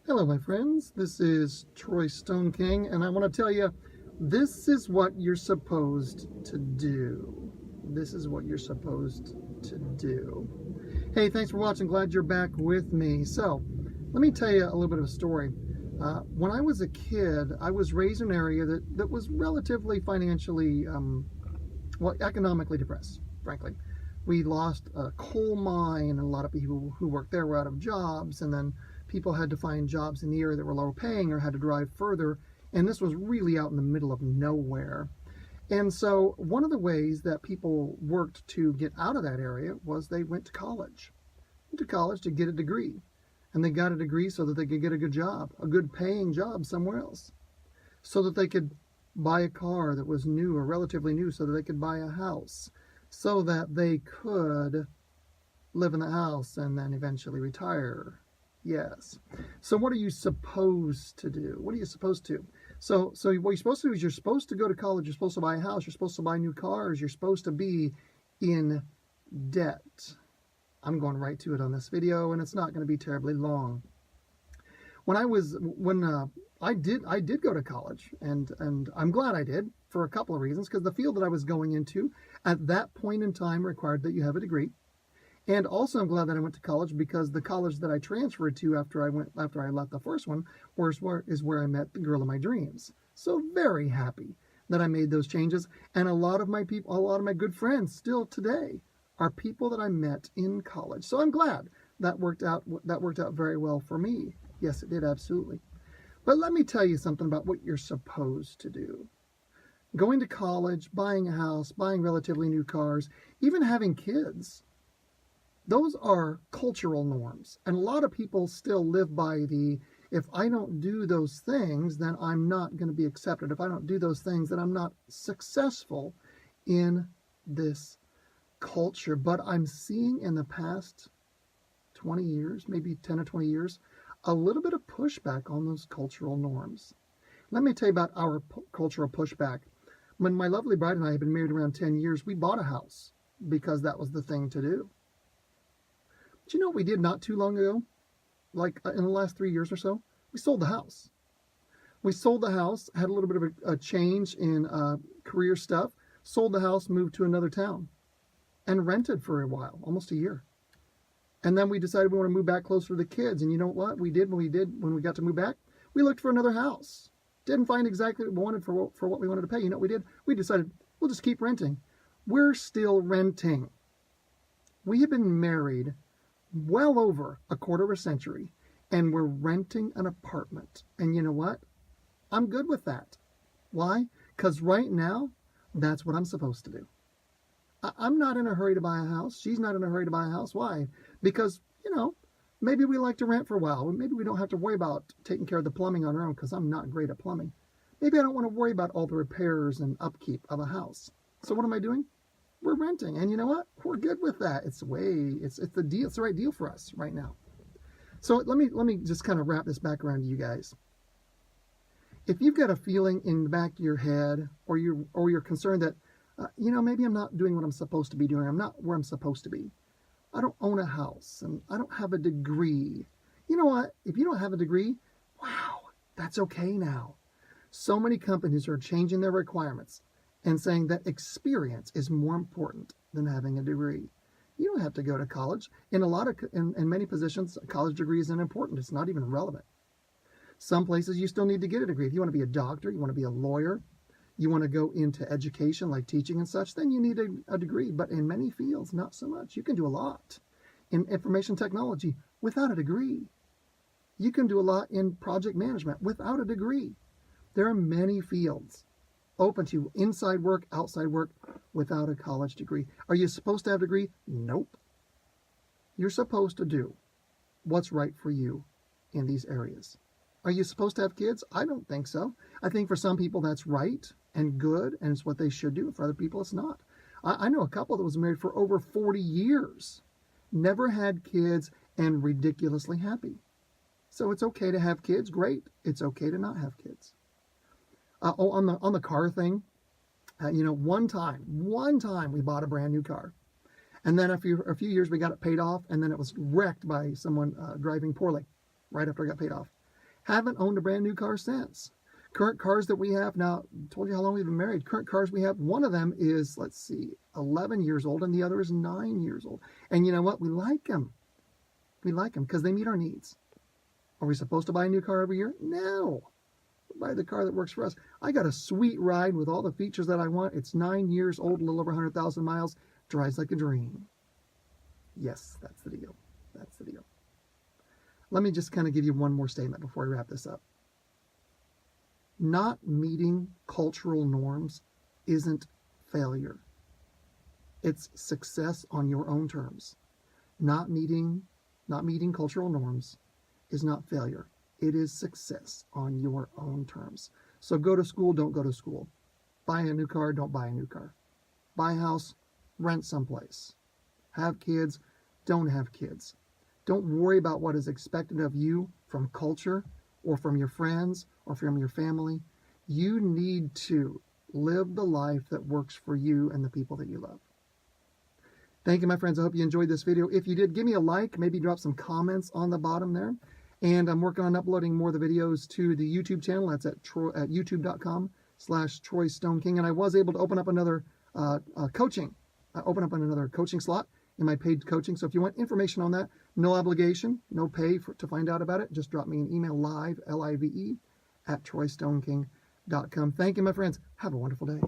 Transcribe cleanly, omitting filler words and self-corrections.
Hello, my friends. This is Troy Stone King, and I want to tell you, this is what you're supposed to do. This is what you're supposed to do. Hey, thanks for watching. Glad you're back with me. So, let me tell you a little bit of a story. When I was a kid, I was raised in an area that was relatively financially, economically depressed, frankly. We lost a coal mine, and a lot of people who worked there were out of jobs, and then people had to find jobs in the area that were low paying or had to drive further, and this was really out in the middle of nowhere. And so one of the ways that people worked to get out of that area was they went to college. Went to college to get a degree. And they got a degree so that they could get a good job, a good paying job somewhere else, so that they could buy a car that was new or relatively new, so that they could buy a house, so that they could live in the house and then eventually retire. Yes. So what are you supposed to do? What are you supposed to? So what you're supposed to do is you're supposed to go to college, you're supposed to buy a house, you're supposed to buy new cars, you're supposed to be in debt. I'm going right to it on this video, and it's not going to be terribly long. I did go to college, and I'm glad I did for a couple of reasons, because the field that I was going into at that point in time required that you have a degree. And also I'm glad that I went to college, because the college that I transferred to after I left the first one is where I met the girl of my dreams. So very happy that I made those changes. And a lot of my good friends still today are people that I met in college. So I'm glad that worked out very well for me. Yes, it did, absolutely. But let me tell you something about what you're supposed to do. Going to college, buying a house, buying relatively new cars, even having kids. Those are cultural norms. And a lot of people still live by if I don't do those things, then I'm not going to be accepted. If I don't do those things, then I'm not successful in this culture. But I'm seeing in the past 20 years, maybe 10 or 20 years, a little bit of pushback on those cultural norms. Let me tell you about our cultural pushback. When my lovely bride and I had been married around 10 years, we bought a house because that was the thing to do. Do you know what we did not too long ago? Like in the last 3 years or so? We sold the house. We sold the house, had a little bit of a change in career stuff, sold the house, moved to another town, and rented for a while, almost a year. And then we decided we want to move back closer to the kids. And you know what we did when we got to move back? We looked for another house. Didn't find exactly what we wanted for what we wanted to pay. You know what we did? We decided we'll just keep renting. We're still renting. We have been married well over a quarter of a century, and we're renting an apartment. And you know what? I'm good with that. Why? Because right now, that's what I'm supposed to do. I'm not in a hurry to buy a house. She's not in a hurry to buy a house. Why? Because, maybe we like to rent for a while. Maybe we don't have to worry about taking care of the plumbing on our own, because I'm not great at plumbing. Maybe I don't want to worry about all the repairs and upkeep of a house. So what am I doing? We're renting, and you know what? We're good with that. It's the deal. It's the right deal for us right now. So let me just kind of wrap this back around to you guys. If you've got a feeling in the back of your head, or you're concerned that maybe I'm not doing what I'm supposed to be doing. I'm not where I'm supposed to be. I don't own a house, and I don't have a degree. You know what? If you don't have a degree, wow, that's okay now. So many companies are changing their requirements and saying that experience is more important than having a degree. You don't have to go to college. In many positions, a college degree isn't important. It's not even relevant. Some places you still need to get a degree. If you want to be a doctor, you want to be a lawyer, you want to go into education like teaching and such, then you need a degree. But in many fields, not so much. You can do a lot in information technology without a degree. You can do a lot in project management without a degree. There are many fields open to inside work, outside work, without a college degree. Are you supposed to have a degree? Nope. You're supposed to do what's right for you in these areas. Are you supposed to have kids? I don't think so. I think for some people that's right and good, and it's what they should do. For other people, it's not. I know a couple that was married for over 40 years, never had kids, and ridiculously happy. So it's okay to have kids. Great. It's okay to not have kids. On the car thing, one time we bought a brand new car, and then a few years we got it paid off, and then it was wrecked by someone driving poorly right after I got paid off. Haven't owned a brand new car since. Current cars that we have now, I told you how long we've been married. Current cars we have, one of them is, let's see, 11 years old, and the other is 9 years old. And you know what? We like them. We like them because they meet our needs. Are we supposed to buy a new car every year? No. We buy the car that works for us. I got a sweet ride with all the features that I want. It's 9 years old, a little over 100,000 miles. Drives like a dream. Yes, that's the deal. That's the deal. Let me just kind of give you one more statement before I wrap this up. Not meeting cultural norms isn't failure. It's success on your own terms. Not meeting cultural norms is not failure. It is success on your own terms. So go to school, don't go to school. Buy a new car, don't buy a new car. Buy a house, rent someplace. Have kids, don't have kids. Don't worry about what is expected of you from culture or from your friends or from your family. You need to live the life that works for you and the people that you love. Thank you, my friends. I hope you enjoyed this video. If you did, give me a like, maybe drop some comments on the bottom there. And I'm working on uploading more of the videos to the YouTube channel. That's at youtube.com/Troy Stone King. And I was able to open up another coaching slot in my paid coaching. So if you want information on that, no obligation, no pay to find out about it. Just drop me an email, live, L-I-V-E, @TroyStoneKing.com. Thank you, my friends. Have a wonderful day.